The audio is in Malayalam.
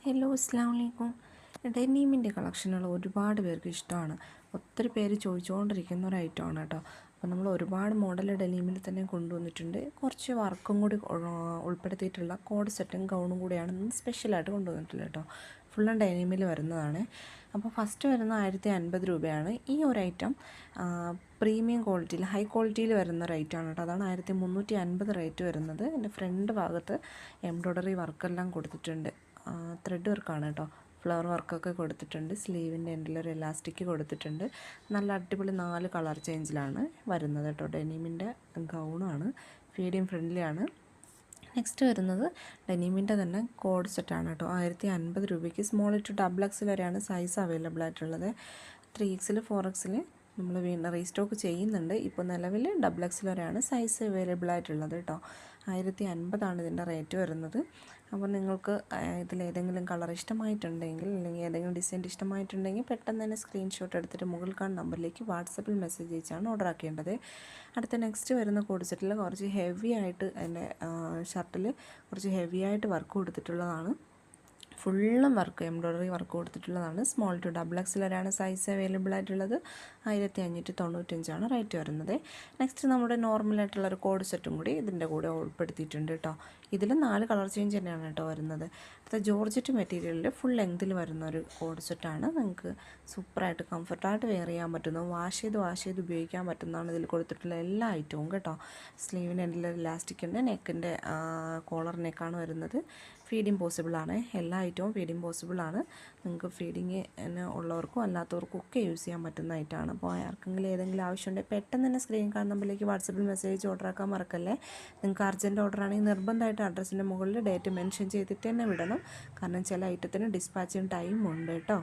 ഹലോ അസ്സാം വലൈക്കും. ഡെനീമിൻ്റെ കളക്ഷനുകൾ ഒരുപാട് പേർക്ക് ഇഷ്ടമാണ്. ഒത്തിരി പേര് ചോദിച്ചുകൊണ്ടിരിക്കുന്ന ഒരു ഐറ്റമാണ് കേട്ടോ. അപ്പോൾ നമ്മൾ ഒരുപാട് മോഡൽ ഡെനീമിൽ തന്നെ കൊണ്ടുവന്നിട്ടുണ്ട്. കുറച്ച് വർക്കും കൂടി ഉൾപ്പെടുത്തിയിട്ടുള്ള കോഡ് സെറ്റും ഗൗണും കൂടിയാണ് ഇന്ന് സ്പെഷ്യലായിട്ട് കൊണ്ടുവന്നിട്ടുള്ളത് കേട്ടോ. ഫുള്ളും ഡെനീമിൽ വരുന്നതാണ്. അപ്പോൾ ഫസ്റ്റ് വരുന്ന 1050 രൂപയാണ്. ഈ ഒരു ഐറ്റം പ്രീമിയം ക്വാളിറ്റിയിൽ ഹൈ ക്വാളിറ്റിയിൽ വരുന്ന ഒരു ഐറ്റമാണ് കേട്ടോ. അതാണ് 1350 റേറ്റ് വരുന്നത്. എൻ്റെ ഫ്രണ്ട് ഭാഗത്ത് എംബ്രോയ്ഡറി വർക്കെല്ലാം കൊടുത്തിട്ടുണ്ട്. ത്രെഡ് വർക്കാണ് കേട്ടോ. ഫ്ലവർ വർക്കൊക്കെ കൊടുത്തിട്ടുണ്ട്. സ്ലീവിൻ്റെ എൻഡിലൊരു എലാസ്റ്റിക് കൊടുത്തിട്ടുണ്ട്. നല്ല അടിപൊളി 4 കളർ ചേഞ്ചിലാണ് വരുന്നത് കേട്ടോ. ഡെനിമിൻ്റെ ഗൗണാണ്. ഫീഡിങ് ഫ്രണ്ട്ലിയാണ്. നെക്സ്റ്റ് വരുന്നത് ഡെനിമിൻ്റെ തന്നെ കോഡ് സെറ്റാണ് കേട്ടോ. 1050 രൂപയ്ക്ക് സ്മോൾ ടു ഡബിൾ എക്സ് വരെയാണ് സൈസ് അവൈലബിൾ ആയിട്ടുള്ളത്. 3X 4X നമ്മൾ വീണ്ടും റീസ്റ്റോക്ക് ചെയ്യുന്നുണ്ട്. ഇപ്പോൾ നിലവിൽ ഡബിൾ എക്സ് വരെയാണ് സൈസ് അവൈലബിൾ ആയിട്ടുള്ളത് കേട്ടോ. 1050 ഇതിൻ്റെ റേറ്റ് വരുന്നത്. അപ്പോൾ നിങ്ങൾക്ക് ഇതിലേതെങ്കിലും കളർ ഇഷ്ടമായിട്ടുണ്ടെങ്കിൽ അല്ലെങ്കിൽ ഏതെങ്കിലും ഡിസൈൻ ഇഷ്ടമായിട്ടുണ്ടെങ്കിൽ പെട്ടെന്ന് തന്നെ സ്ക്രീൻഷോട്ട് എടുത്തിട്ട് മുകളിൽ കാണുന്ന നമ്പറിലേക്ക് വാട്സപ്പിൽ മെസ്സേജ് അയച്ചാണ് ഓർഡർ ആക്കേണ്ടത്. അടുത്ത നെക്സ്റ്റ് വരുന്ന കോഡ് സെറ്റിൽ കുറച്ച് ഹെവി ആയിട്ട് അതിൻ്റെ ഷർട്ടിൽ കുറച്ച് ഹെവി ആയിട്ട് വർക്ക് കൊടുത്തിട്ടുള്ളതാണ്. ഫുള്ളും വർക്ക് എംബ്രോയ്ഡറി വർക്ക് കൊടുത്തിട്ടുള്ളതാണ്. സ്മോൾ ടു ഡബിൾ എക്സ് വരെയാണ് സൈസ് അവൈലബിൾ ആയിട്ടുള്ളത്. 1595 റേറ്റ് വരുന്നത്. നെക്സ്റ്റ് നമ്മുടെ നോർമലായിട്ടുള്ളൊരു കോഡ് സെറ്റും കൂടി ഇതിൻ്റെ കൂടെ ഉൾപ്പെടുത്തിയിട്ടുണ്ട് കേട്ടോ. ഇതിൽ 4 കളർ ചേഞ്ച് തന്നെയാണ് കേട്ടോ വരുന്നത്. അടുത്ത ജോർജറ്റ് മെറ്റീരിയലിൽ ഫുൾ ലെങ്തിൽ വരുന്ന ഒരു കോഡ് സെറ്റാണ്. നിങ്ങൾക്ക് സൂപ്പറായിട്ട് കംഫർട്ടായിട്ട് വെയർ ചെയ്യാൻ പറ്റുന്നു. വാഷ് ചെയ്ത് ഉപയോഗിക്കാൻ പറ്റുന്നതാണ് ഇതിൽ കൊടുത്തിട്ടുള്ള എല്ലാ ഐറ്റവും കേട്ടോ. സ്ലീവിൻ്റെ എൻഡിൽ ഇലാസ്റ്റിക് ഉണ്ട്. നെക്കിൻ്റെ കോളർ നെക്കാണ് വരുന്നത്. ഫീഡിങ് പോസിബിളാണ്. എല്ലാ ഐറ്റവും ഫീഡിങ് പോസിബിളാണ്. നിങ്ങൾക്ക് ഫീഡിങ് ഉള്ളവർക്കും അല്ലാത്തവർക്കും ഒക്കെ യൂസ് ചെയ്യാൻ പറ്റുന്ന ഐറ്റമാണ്. അപ്പോൾ ആർക്കെങ്കിലും ഏതെങ്കിലും ആവശ്യമുണ്ടെങ്കിൽ പെട്ടെന്ന് തന്നെ സ്ക്രീൻ കാണുന്ന നമ്പറിലേക്ക് വാട്സപ്പിൽ മെസ്സേജ് ഓർഡർ ആക്കാൻ മറക്കല്ലേ. നിങ്ങൾക്ക് അർജൻറ്റ് ഓർഡർ ആണെങ്കിൽ നിർബന്ധമായിട്ട് അഡ്രസ്സിൻ്റെ മുകളിൽ ഡേറ്റ് മെൻഷൻ ചെയ്തിട്ട് തന്നെ വിടണം. കാരണം ചില ഐറ്റത്തിന് ഡിസ്പാച്ചിങ് ടൈം ഉണ്ട് കേട്ടോ.